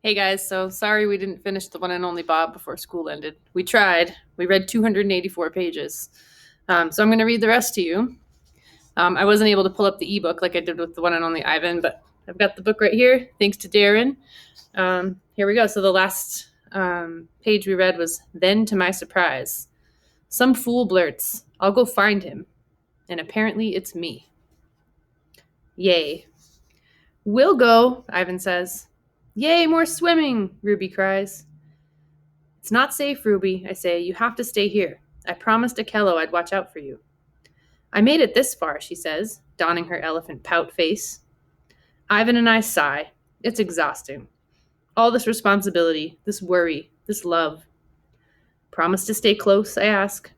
Hey guys, so sorry we didn't finish The One and Only Bob before school ended. We tried. We read 284 pages. So I'm going to read the rest to you. I wasn't able to pull up the ebook like I did with The One and Only Ivan, but I've got the book right here, thanks to Darren. Here we go. So the last page we read was Then to My Surprise. Some fool blurts, I'll go find him. And apparently it's me. Yay. We'll go, Ivan says. Yay, more swimming, Ruby cries. It's not safe, Ruby, I say. You have to stay here. I promised Akello I'd watch out for you. I made it this far, she says, donning her elephant pout face. Ivan and I sigh. It's exhausting. All this responsibility, this worry, this love. Promise to stay close, I ask.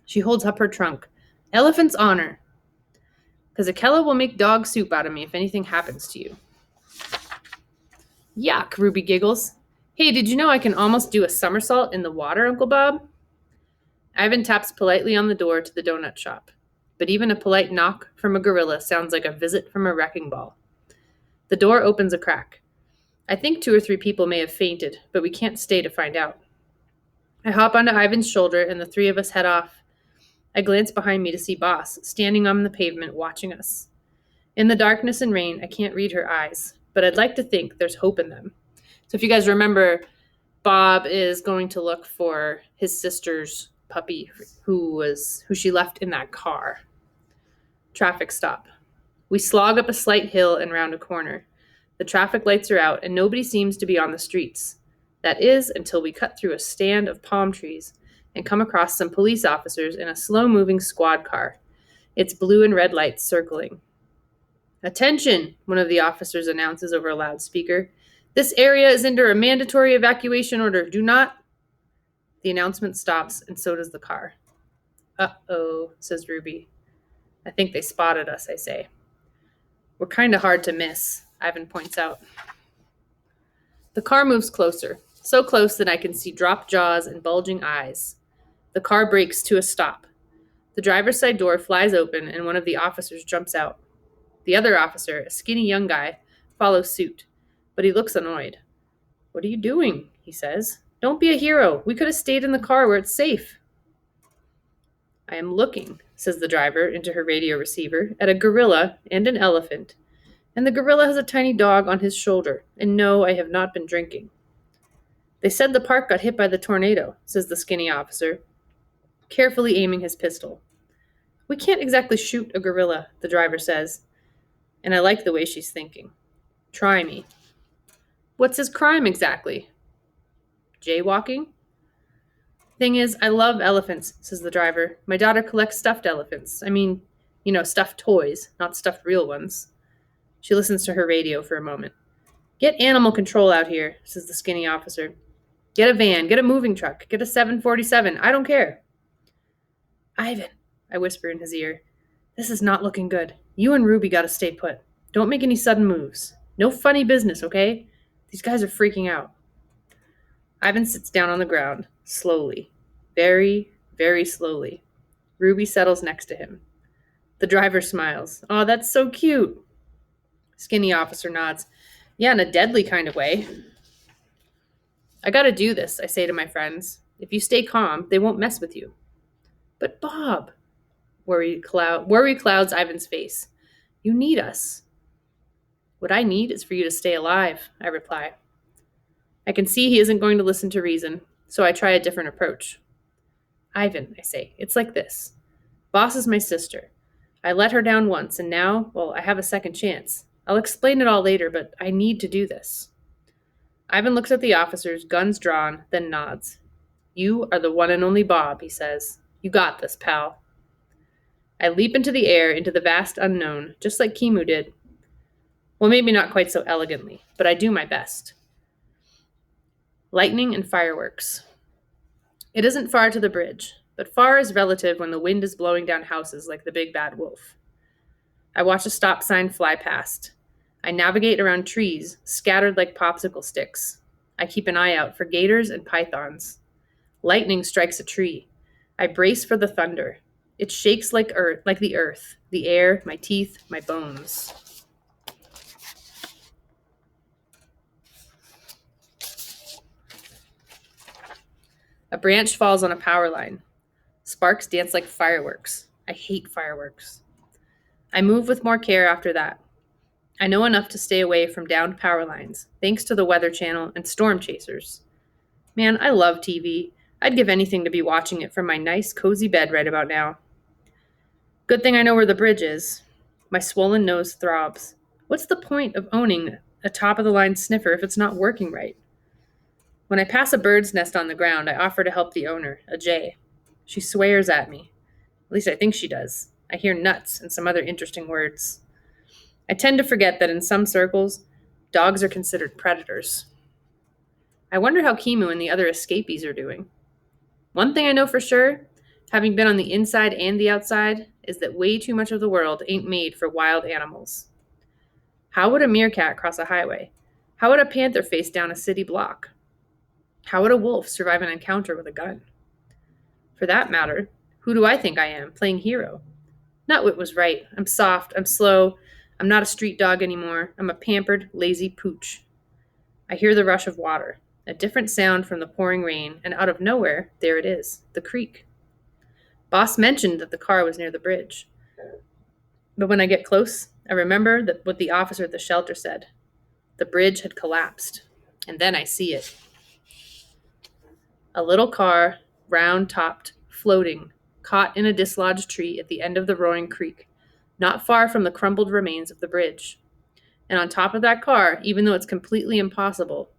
She holds up her trunk. Elephant's honor. Because Akello will make dog soup out of me if anything happens to you. Yuck, Ruby giggles. Hey, did you know I can almost do a somersault in the water, Uncle Bob? Ivan taps politely on the door to the donut shop. But even a polite knock from a gorilla sounds like a visit from a wrecking ball. The door opens a crack. I think 2 or 3 people may have fainted, but we can't stay to find out. I hop onto Ivan's shoulder and the 3 of us head off. I glance behind me to see Boss, standing on the pavement watching us. In the darkness and rain, I can't read her eyes, but I'd like to think there's hope in them. So if you guys remember, Bob is going to look for his sister's puppy who she left in that car. Traffic stop. We slog up a slight hill and round a corner. The traffic lights are out and nobody seems to be on the streets. That is until we cut through a stand of palm trees and come across some police officers in a slow-moving squad car. Its blue and red lights circling. Attention, one of the officers announces over a loudspeaker. This area is under a mandatory evacuation order. Do not... The announcement stops, and so does the car. Uh-oh, says Ruby. I think they spotted us, I say. We're kind of hard to miss, Ivan points out. The car moves closer, so close that I can see dropped jaws and bulging eyes. The car brakes to a stop. The driver's side door flies open, and one of the officers jumps out. The other officer, a skinny young guy, follows suit, but he looks annoyed. What are you doing? He says. Don't be a hero. We could have stayed in the car where it's safe. I am looking, says the driver into her radio receiver, at a gorilla and an elephant, and the gorilla has a tiny dog on his shoulder, and no, I have not been drinking. They said the park got hit by the tornado, says the skinny officer, carefully aiming his pistol. We can't exactly shoot a gorilla, the driver says, and I like the way she's thinking. Try me. What's his crime exactly? Jaywalking? Thing is, I love elephants, says the driver. My daughter collects stuffed elephants. I mean, stuffed toys, not stuffed real ones. She listens to her radio for a moment. Get animal control out here, says the skinny officer. Get a van, get a moving truck, get a 747. I don't care. Ivan, I whisper in his ear. This is not looking good. You and Ruby gotta stay put. Don't make any sudden moves. No funny business, okay? These guys are freaking out. Ivan sits down on the ground, slowly. Very, very slowly. Ruby settles next to him. The driver smiles. Oh, that's so cute. Skinny officer nods. Yeah, in a deadly kind of way. I gotta do this, I say to my friends. If you stay calm, they won't mess with you. But Bob, worry clouds Ivan's face. You need us. What I need is for you to stay alive, I reply. I can see he isn't going to listen to reason, so I try a different approach. Ivan, I say, it's like this. Boss is my sister. I let her down once, and now, I have a second chance. I'll explain it all later, but I need to do this. Ivan looks at the officers, guns drawn, then nods. You are the one and only Bob, he says. You got this, pal. I leap into the air, into the vast unknown, just like Kimu did. Well, maybe not quite so elegantly, but I do my best. Lightning and fireworks. It isn't far to the bridge, but far is relative when the wind is blowing down houses like the big bad wolf. I watch a stop sign fly past. I navigate around trees, scattered like popsicle sticks. I keep an eye out for gators and pythons. Lightning strikes a tree. I brace for the thunder. It shakes like the earth, the air, my teeth, my bones. A branch falls on a power line. Sparks dance like fireworks. I hate fireworks. I move with more care after that. I know enough to stay away from downed power lines, thanks to the Weather Channel and storm chasers. Man, I love TV. I'd give anything to be watching it from my nice, cozy bed right about now. Good thing I know where the bridge is. My swollen nose throbs. What's the point of owning a top-of-the-line sniffer if it's not working right? When I pass a bird's nest on the ground, I offer to help the owner, a jay. She swears at me. At least I think she does. I hear nuts and some other interesting words. I tend to forget that in some circles, dogs are considered predators. I wonder how Kimu and the other escapees are doing. One thing I know for sure, having been on the inside and the outside, is that way too much of the world ain't made for wild animals. How would a meerkat cross a highway? How would a panther face down a city block? How would a wolf survive an encounter with a gun? For that matter, who do I think I am, playing hero? Nutwit was right. I'm soft, I'm slow, I'm not a street dog anymore. I'm a pampered, lazy pooch. I hear the rush of water, a different sound from the pouring rain, and out of nowhere, there it is, the creek. Boss mentioned that the car was near the bridge. But when I get close, I remember that what the officer at the shelter said. The bridge had collapsed. And then I see it. A little car, round-topped, floating, caught in a dislodged tree at the end of the roaring creek, not far from the crumbled remains of the bridge. And on top of that car, even though it's completely impossible,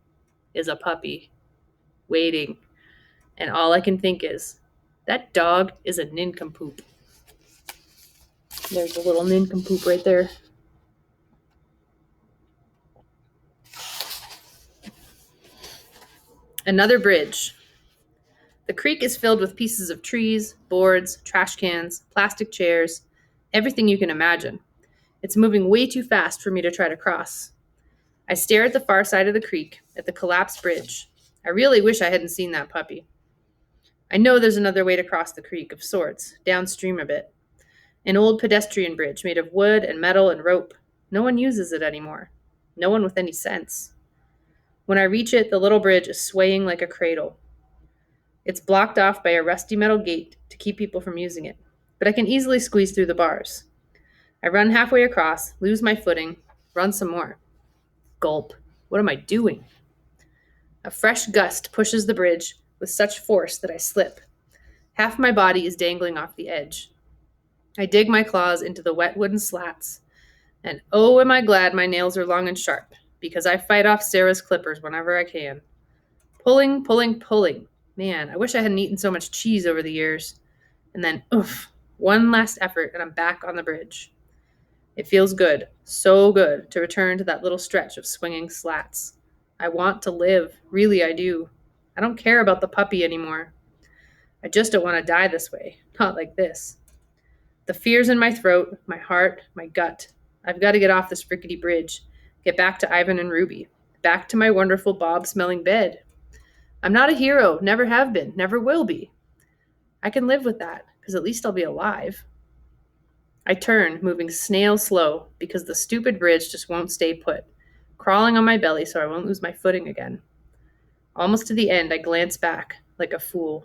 is a puppy, waiting. And all I can think is, that dog is a nincompoop. There's a little nincompoop right there. Another bridge. The creek is filled with pieces of trees, boards, trash cans, plastic chairs, everything you can imagine. It's moving way too fast for me to try to cross. I stare at the far side of the creek, at the collapsed bridge. I really wish I hadn't seen that puppy. I know there's another way to cross the creek, of sorts, downstream a bit. An old pedestrian bridge made of wood and metal and rope. No one uses it anymore. No one with any sense. When I reach it, the little bridge is swaying like a cradle. It's blocked off by a rusty metal gate to keep people from using it, but I can easily squeeze through the bars. I run halfway across, lose my footing, run some more. Gulp. What am I doing? A fresh gust pushes the bridge with such force that I slip. Half my body is dangling off the edge. I dig my claws into the wet wooden slats, and oh, am I glad my nails are long and sharp, because I fight off Sarah's clippers whenever I can. Pulling, pulling, pulling. Man, I wish I hadn't eaten so much cheese over the years. And then, oof, one last effort and I'm back on the bridge. It feels good, so good, to return to that little stretch of swinging slats. I want to live, really I do. I don't care about the puppy anymore. I just don't want to die this way, not like this. The fear's in my throat, my heart, my gut. I've got to get off this rickety bridge, get back to Ivan and Ruby, back to my wonderful Bob-smelling bed. I'm not a hero, never have been, never will be. I can live with that, because at least I'll be alive. I turn, moving snail slow, because the stupid bridge just won't stay put, crawling on my belly so I won't lose my footing again. Almost to the end, I glance back, like a fool,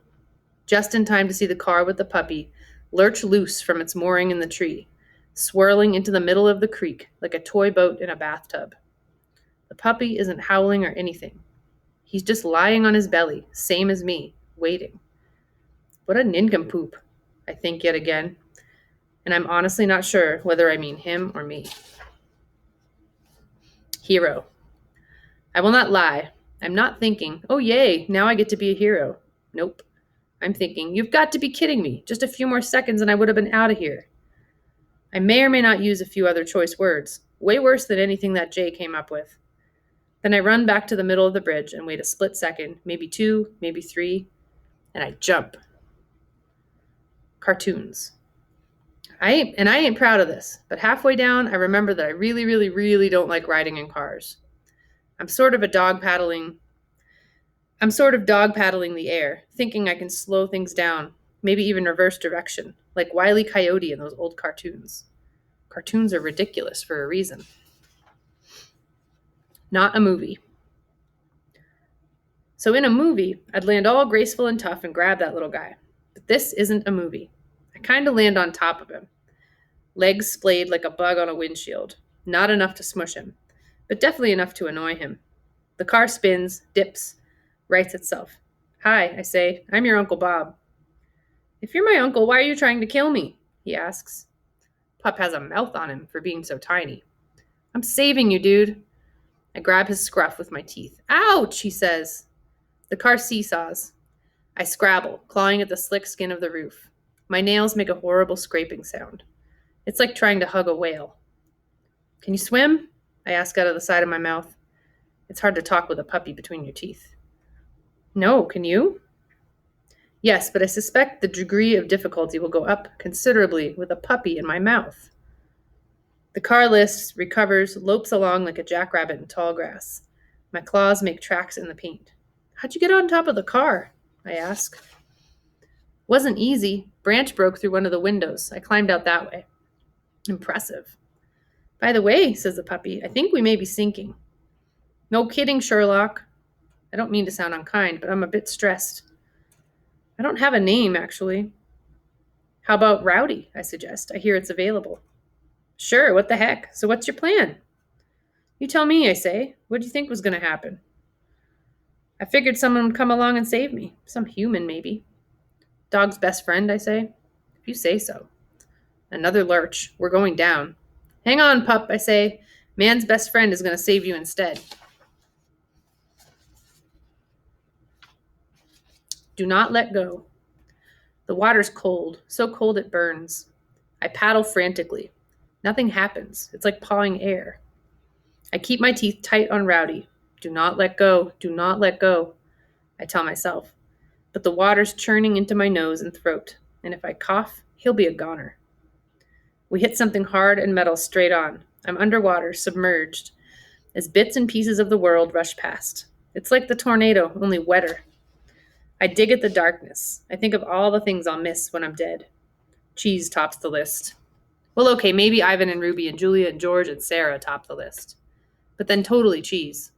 just in time to see the car with the puppy lurch loose from its mooring in the tree, swirling into the middle of the creek like a toy boat in a bathtub. The puppy isn't howling or anything. He's just lying on his belly, same as me, waiting. What a nincompoop, I think yet again. And I'm honestly not sure whether I mean him or me. Hero. I will not lie. I'm not thinking, oh yay, now I get to be a hero. Nope. I'm thinking, you've got to be kidding me. Just a few more seconds and I would have been out of here. I may or may not use a few other choice words, way worse than anything that Jay came up with. Then I run back to the middle of the bridge and wait a split second, maybe 2, maybe 3, and I jump. Cartoons. I ain't proud of this, but halfway down, I remember that I really, really, really don't like riding in cars. I'm sort of dog paddling the air, thinking I can slow things down, maybe even reverse direction, like Wile E. Coyote in those old cartoons. Cartoons are ridiculous for a reason. Not a movie. So in a movie, I'd land all graceful and tough and grab that little guy. But this isn't a movie. I kind of land on top of him, legs splayed like a bug on a windshield. Not enough to smush him, but definitely enough to annoy him. The car spins, dips, rights itself. Hi, I say. I'm your Uncle Bob. If you're my uncle, why are you trying to kill me? He asks. Pup has a mouth on him for being so tiny. I'm saving you, dude. I grab his scruff with my teeth. Ouch, he says. The car seesaws. I scrabble, clawing at the slick skin of the roof. My nails make a horrible scraping sound. It's like trying to hug a whale. Can you swim? I ask out of the side of my mouth. It's hard to talk with a puppy between your teeth. No, can you? Yes, but I suspect the degree of difficulty will go up considerably with a puppy in my mouth. The car lifts, recovers, lopes along like a jackrabbit in tall grass. My claws make tracks in the paint. How'd you get on top of the car? I ask. Wasn't easy. Branch broke through one of the windows. I climbed out that way. Impressive. By the way, says the puppy, I think we may be sinking. No kidding, Sherlock. I don't mean to sound unkind, but I'm a bit stressed. I don't have a name, actually. How about Rowdy? I suggest. I hear it's available. Sure, what the heck? So what's your plan? You tell me, I say. What do you think was going to happen? I figured someone would come along and save me. Some human, maybe. Dog's best friend, I say. If you say so. Another lurch. We're going down. Hang on, pup, I say. Man's best friend is going to save you instead. Do not let go. The water's cold, so cold it burns. I paddle frantically. Nothing happens. It's like pawing air. I keep my teeth tight on Rowdy. Do not let go. Do not let go, I tell myself. But the water's churning into my nose and throat, and if I cough, he'll be a goner. We hit something hard and metal straight on. I'm underwater, submerged, as bits and pieces of the world rush past. It's like the tornado, only wetter. I dig at the darkness. I think of all the things I'll miss when I'm dead. Cheese tops the list. Well, okay, maybe Ivan and Ruby and Julia and George and Sarah top the list. But then totally cheese.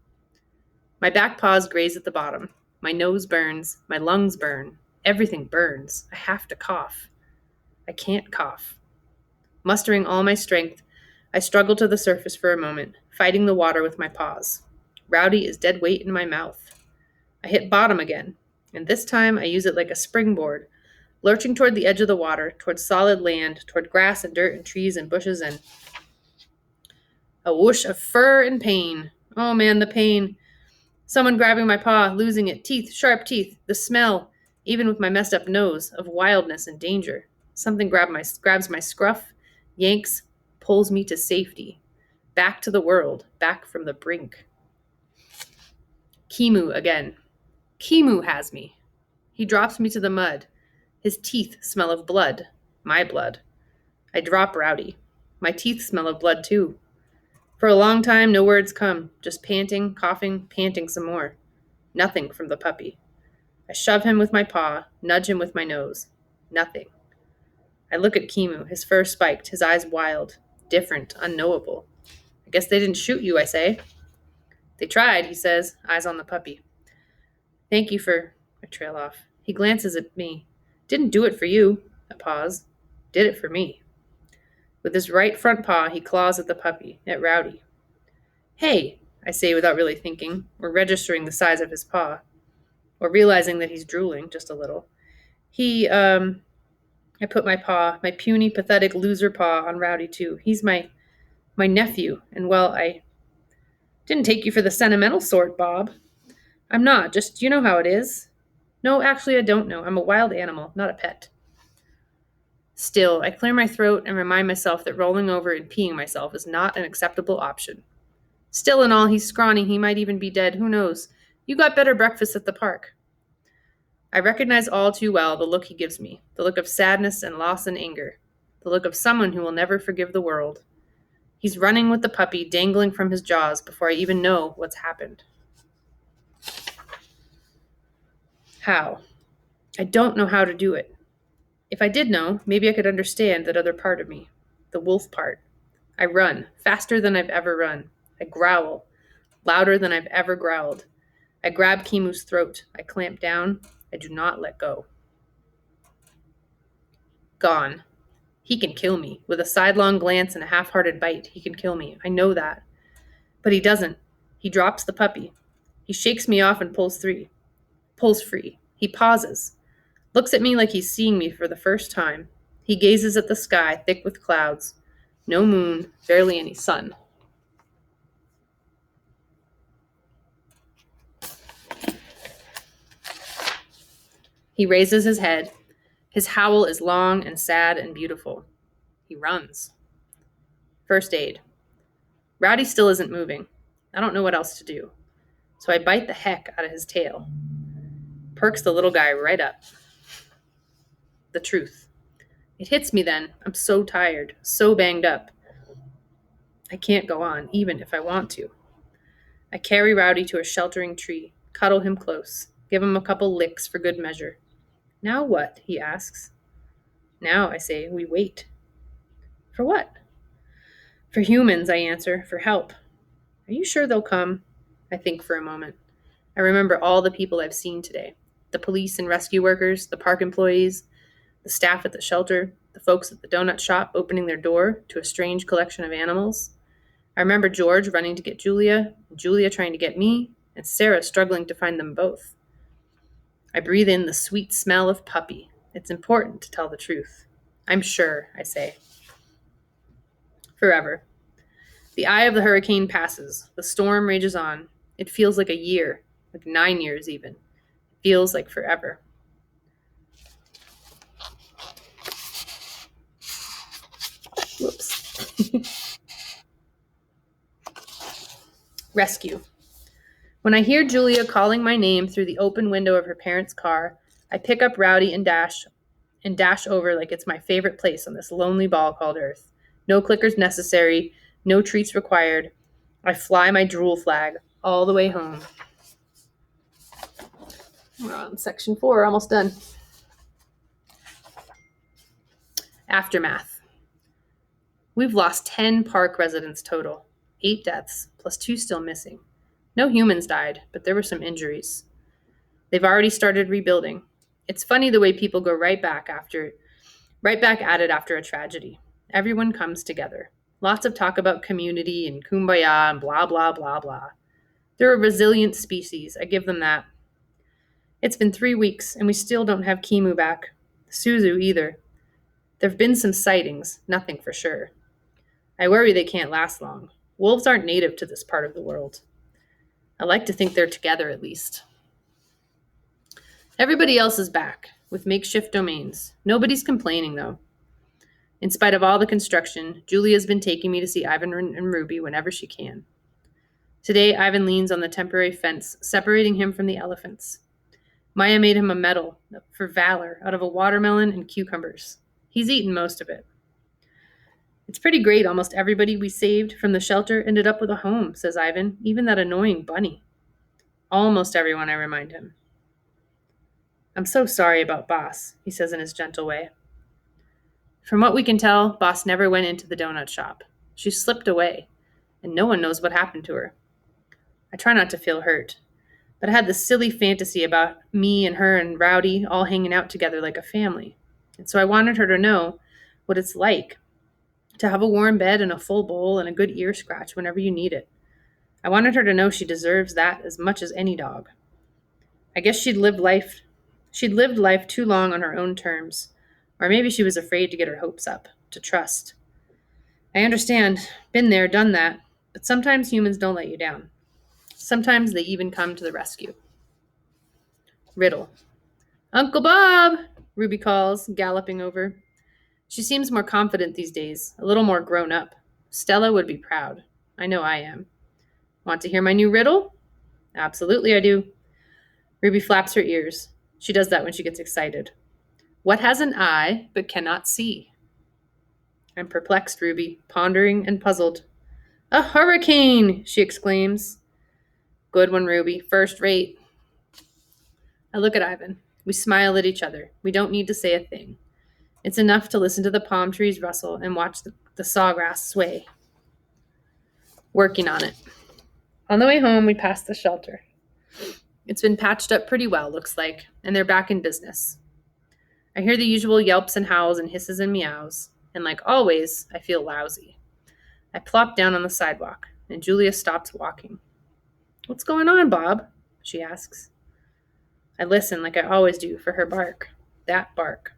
My back paws graze at the bottom. My nose burns. My lungs burn. Everything burns. I have to cough. I can't cough. Mustering all my strength, I struggle to the surface for a moment, fighting the water with my paws. Rowdy is dead weight in my mouth. I hit bottom again, and this time I use it like a springboard, lurching toward the edge of the water, toward solid land, toward grass and dirt and trees and bushes and a whoosh of fur and pain. Oh man, the pain. Someone grabbing my paw, losing it. Teeth, sharp teeth. The smell, even with my messed up nose, of wildness and danger. Something grabs my scruff, yanks, pulls me to safety. Back to the world, back from the brink. Kimu again. Kimu has me. He drops me to the mud. His teeth smell of blood. My blood. I drop Rowdy. My teeth smell of blood too. For a long time, no words come, just panting, coughing, panting some more. Nothing from the puppy. I shove him with my paw, nudge him with my nose. Nothing. I look at Kimu, his fur spiked, his eyes wild, different, unknowable. I guess they didn't shoot you, I say. They tried, he says, eyes on the puppy. Thank you for... I trail off. He glances at me. Didn't do it for you. A pause. Did it for me. With his right front paw, he claws at the puppy, at Rowdy. Hey, I say without really thinking, or registering the size of his paw, or realizing that he's drooling just a little. I put my paw, my puny, pathetic loser paw on Rowdy too. He's my nephew, and well, I didn't take you for the sentimental sort, Bob. I'm not, just you know how it is. No, actually, I don't know. I'm a wild animal, not a pet. Still, I clear my throat and remind myself that rolling over and peeing myself is not an acceptable option. Still and all, he's scrawny. He might even be dead. Who knows? You got better breakfast at the park. I recognize all too well the look he gives me, the look of sadness and loss and anger, the look of someone who will never forgive the world. He's running with the puppy dangling from his jaws before I even know what's happened. How? I don't know how to do it. If I did know, maybe I could understand that other part of me, the wolf part. I run, faster than I've ever run. I growl, louder than I've ever growled. I grab Kimu's throat. I clamp down. I do not let go. Gone. He can kill me. With a sidelong glance and a half-hearted bite, he can kill me. I know that. But he doesn't. He drops the puppy. He shakes me off and pulls free. He pauses. Looks at me like he's seeing me for the first time. He gazes at the sky, thick with clouds. No moon, barely any sun. He raises his head. His howl is long and sad and beautiful. He runs. First aid. Rowdy still isn't moving. I don't know what else to do. So I bite the heck out of his tail. Perks the little guy right up. The truth. It hits me then. I'm so tired, so banged up. I can't go on, even if I want to. I carry Rowdy to a sheltering tree, cuddle him close, give him a couple licks for good measure. Now what? He asks. Now, I say, we wait. For what? For humans, I answer, for help. Are you sure they'll come? I think for a moment. I remember all the people I've seen today. The police and rescue workers, the park employees, the staff at the shelter, the folks at the donut shop opening their door to a strange collection of animals. I remember George running to get Julia, Julia trying to get me, and Sarah struggling to find them both. I breathe in the sweet smell of puppy. It's important to tell the truth. I'm sure, I say. Forever. The eye of the hurricane passes. The storm rages on. It feels like a year, like 9 years even. It feels like forever. Whoops. Rescue. When I hear Julia calling my name through the open window of her parents' car, I pick up Rowdy and dash over like it's my favorite place on this lonely ball called Earth. No clickers necessary, no treats required. I fly my drool flag all the way home. We're on section 4, almost done. Aftermath. We've lost 10 park residents total, 8 deaths, plus 2 still missing. No humans died, but there were some injuries. They've already started rebuilding. It's funny the way people go right back at it after a tragedy. Everyone comes together. Lots of talk about community and kumbaya and blah, blah, blah, blah. They're a resilient species, I give them that. It's been 3 weeks, and we still don't have Kimu back. Suzu either. There have been some sightings, nothing for sure. I worry they can't last long. Wolves aren't native to this part of the world. I like to think they're together at least. Everybody else is back, with makeshift domains. Nobody's complaining, though. In spite of all the construction, Julia's been taking me to see Ivan and Ruby whenever she can. Today, Ivan leans on the temporary fence, separating him from the elephants. Maya made him a medal for valor out of a watermelon and cucumbers. He's eaten most of it. It's pretty great almost everybody we saved from the shelter ended up with a home, says Ivan, even that annoying bunny. Almost everyone, I remind him. I'm so sorry about Boss, he says in his gentle way. From what we can tell, Boss never went into the donut shop. She slipped away, and no one knows what happened to her. I try not to feel hurt, but I had this silly fantasy about me and her and Rowdy all hanging out together like a family. And so I wanted her to know what it's like to have a warm bed and a full bowl and a good ear scratch whenever you need it. I wanted her to know she deserves that as much as any dog. I guess she'd lived life too long on her own terms, or maybe she was afraid to get her hopes up, to trust. I understand, been there, done that, but sometimes humans don't let you down. Sometimes they even come to the rescue. Riddle. Uncle Bob, Ruby calls, galloping over. She seems more confident these days, a little more grown up. Stella would be proud. I know I am. Want to hear my new riddle? Absolutely I do. Ruby flaps her ears. She does that when she gets excited. What has an eye but cannot see? I'm perplexed, Ruby, pondering and puzzled. A hurricane, she exclaims. Good one, Ruby. First rate. I look at Ivan. We smile at each other. We don't need to say a thing. It's enough to listen to the palm trees rustle and watch the sawgrass sway. Working on it. On the way home, we pass the shelter. It's been patched up pretty well, looks like, and they're back in business. I hear the usual yelps and howls and hisses and meows, and like always, I feel lousy. I plop down on the sidewalk, and Julia stops walking. "What's going on, Bob?" she asks. I listen like I always do for her bark. That bark.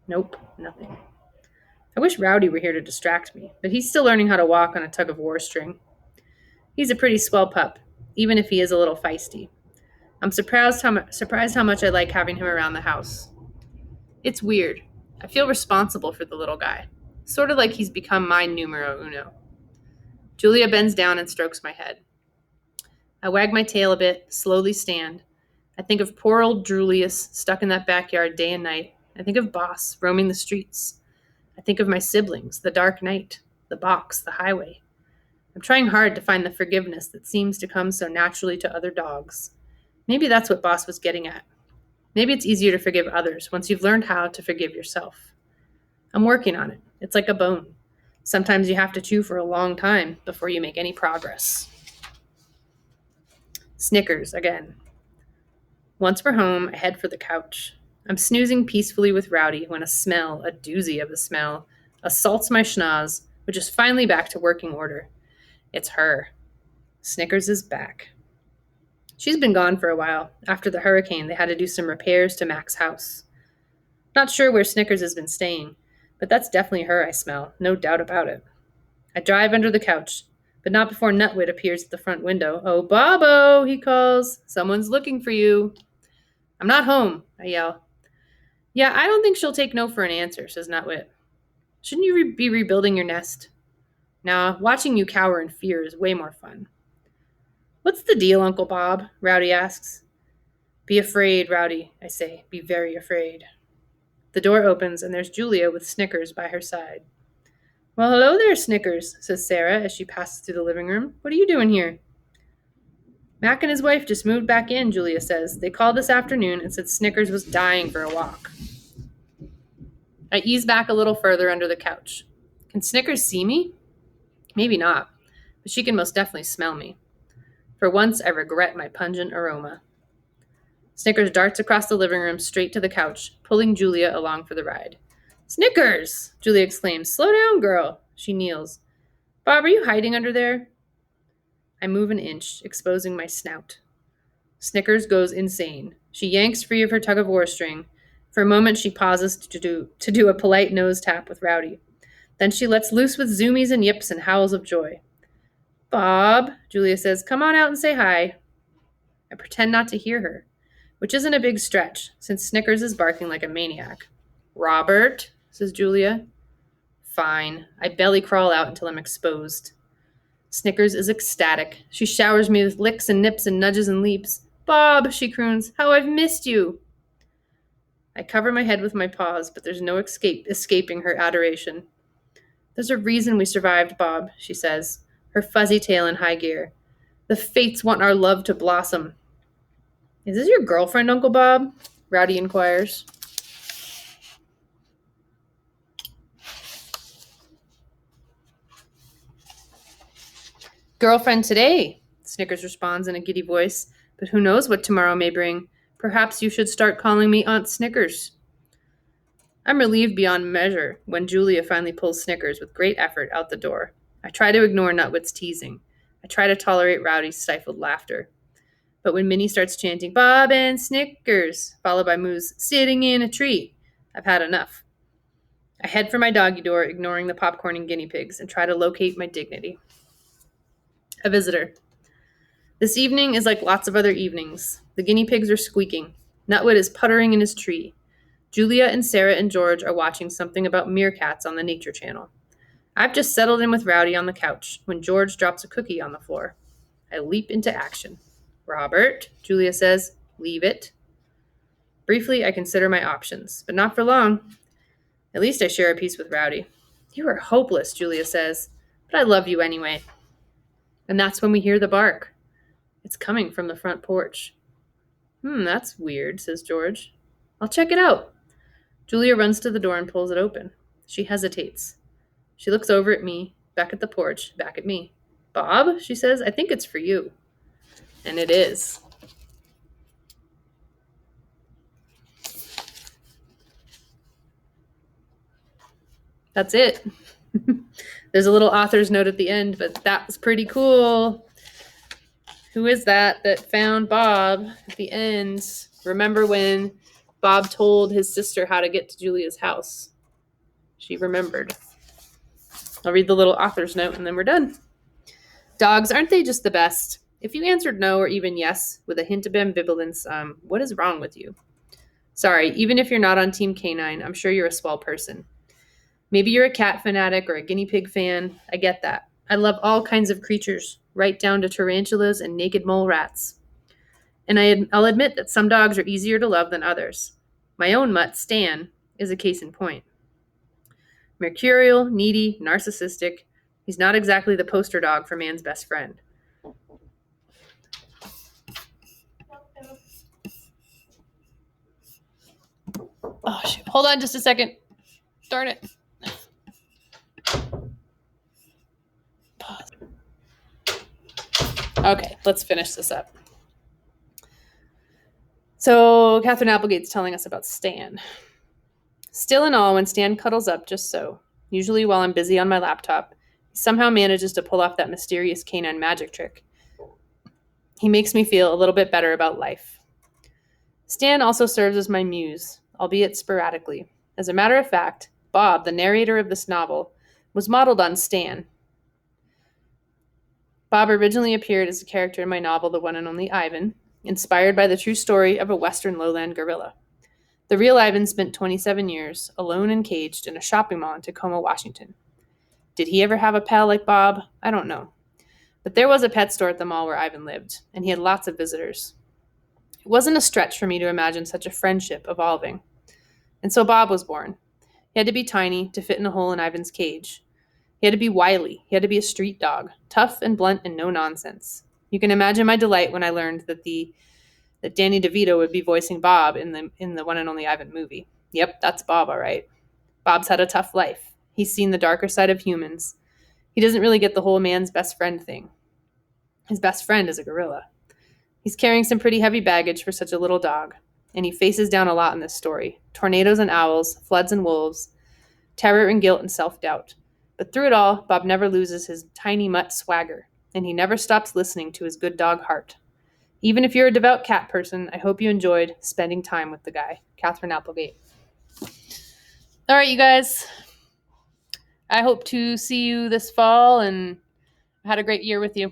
Nope, nothing. I wish Rowdy were here to distract me, but he's still learning how to walk on a tug-of-war string. He's a pretty swell pup, even if he is a little feisty. I'm surprised how much I like having him around the house. It's weird. I feel responsible for the little guy, sort of like he's become my numero uno. Julia bends down and strokes my head. I wag my tail a bit, slowly stand. I think of poor old Julius stuck in that backyard day and night. I think of Boss roaming the streets. I think of my siblings, the dark night, the box, the highway. I'm trying hard to find the forgiveness that seems to come so naturally to other dogs. Maybe that's what Boss was getting at. Maybe it's easier to forgive others once you've learned how to forgive yourself. I'm working on it. It's like a bone. Sometimes you have to chew for a long time before you make any progress. Snickers again. Once we're home, I head for the couch. I'm snoozing peacefully with Rowdy when a smell, a doozy of a smell, assaults my schnoz, which is finally back to working order. It's her. Snickers is back. She's been gone for a while. After the hurricane, they had to do some repairs to Mac's house. Not sure where Snickers has been staying, but that's definitely her I smell, no doubt about it. I drive under the couch, but not before Nutwit appears at the front window. "Oh, Bobo," he calls. "Someone's looking for you." "I'm not home," I yell. "Yeah, I don't think she'll take no for an answer," says Nutwit. "Shouldn't you be rebuilding your nest?" "Nah, watching you cower in fear is way more fun." "What's the deal, Uncle Bob?" Rowdy asks. "Be afraid, Rowdy," I say. "Be very afraid." The door opens, and there's Julia with Snickers by her side. "Well, hello there, Snickers," says Sarah as she passes through the living room. "What are you doing here?" "Mac and his wife just moved back in," Julia says. "They called this afternoon and said Snickers was dying for a walk." I ease back a little further under the couch. Can Snickers see me? Maybe not, but she can most definitely smell me. For once, I regret my pungent aroma. Snickers darts across the living room straight to the couch, pulling Julia along for the ride. "Snickers!" Julia exclaims. "Slow down, girl." She kneels. "Bob, are you hiding under there?" I move an inch, exposing my snout. Snickers goes insane. She yanks free of her tug-of-war string. For a moment, she pauses to do a polite nose tap with Rowdy. Then she lets loose with zoomies and yips and howls of joy. "Bob," Julia says, "come on out and say hi." I pretend not to hear her, which isn't a big stretch, since Snickers is barking like a maniac. "Robert," says Julia. Fine. I belly crawl out until I'm exposed. Snickers is ecstatic. She showers me with licks and nips and nudges and leaps. "Bob," she croons, "how I've missed you." I cover my head with my paws, but there's no escaping her adoration. "There's a reason we survived, Bob," she says, her fuzzy tail in high gear. "The fates want our love to blossom." "Is this your girlfriend, Uncle Bob?" Rowdy inquires. "Girlfriend today," Snickers responds in a giddy voice, "but who knows what tomorrow may bring. Perhaps you should start calling me Aunt Snickers." I'm relieved beyond measure when Julia finally pulls Snickers with great effort out the door. I try to ignore Nutwit's teasing. I try to tolerate Rowdy's stifled laughter. But when Minnie starts chanting, "Bob and Snickers," followed by Moo's "sitting in a tree," I've had enough. I head for my doggy door, ignoring the popcorn and guinea pigs, and try to locate my dignity. A visitor. This evening is like lots of other evenings. The guinea pigs are squeaking. Nutwit is puttering in his tree. Julia and Sarah and George are watching something about meerkats on the Nature Channel. I've just settled in with Rowdy on the couch when George drops a cookie on the floor. I leap into action. "Robert," Julia says, "leave it." Briefly, I consider my options, but not for long. At least I share a piece with Rowdy. "You are hopeless," Julia says, "but I love you anyway." And that's when we hear the bark. It's coming from the front porch. That's weird," says George. "I'll check it out." Julia runs to the door and pulls it open. She hesitates. She looks over at me, back at the porch, back at me. "Bob," she says, "I think it's for you." And it is. That's it. There's a little author's note at the end, but that was pretty cool. Who is that found Bob at the end? Remember when Bob told his sister how to get to Julia's house? She remembered. I'll read the little author's note and then we're done. Dogs, aren't they just the best? If you answered no or even yes with a hint of ambivalence, what is wrong with you? Sorry, even if you're not on Team Canine, I'm sure you're a swell person. Maybe you're a cat fanatic or a guinea pig fan. I get that. I love all kinds of creatures, right down to tarantulas and naked mole rats. And I'll admit that some dogs are easier to love than others. My own mutt, Stan, is a case in point. Mercurial, needy, narcissistic. He's not exactly the poster dog for man's best friend. Oh, shoot. Hold on just a second. Darn it. Pause. Okay, let's finish this up. So, Catherine Applegate's telling us about Stan. Still in awe when Stan cuddles up just so, usually while I'm busy on my laptop, he somehow manages to pull off that mysterious canine magic trick. He makes me feel a little bit better about life. Stan also serves as my muse, albeit sporadically. As a matter of fact, Bob, the narrator of this novel, was modeled on Stan. Bob originally appeared as a character in my novel, The One and Only Ivan, inspired by the true story of a western lowland gorilla. The real Ivan spent 27 years, alone and caged, in a shopping mall in Tacoma, Washington. Did he ever have a pal like Bob? I don't know. But there was a pet store at the mall where Ivan lived, and he had lots of visitors. It wasn't a stretch for me to imagine such a friendship evolving. And so Bob was born. He had to be tiny to fit in a hole in Ivan's cage. He had to be wily. He had to be a street dog, tough and blunt and no nonsense. You can imagine my delight when I learned that Danny DeVito would be voicing Bob in the One and Only Ivan movie. Yep, that's Bob, all right. Bob's had a tough life. He's seen the darker side of humans. He doesn't really get the whole man's best friend thing. His best friend is a gorilla. He's carrying some pretty heavy baggage for such a little dog, and he faces down a lot in this story. Tornadoes and owls, floods and wolves, terror and guilt and self-doubt. But through it all, Bob never loses his tiny mutt swagger, and he never stops listening to his good dog heart. Even if you're a devout cat person, I hope you enjoyed spending time with the guy. Catherine Applegate. All right, you guys. I hope to see you this fall, and I had a great year with you.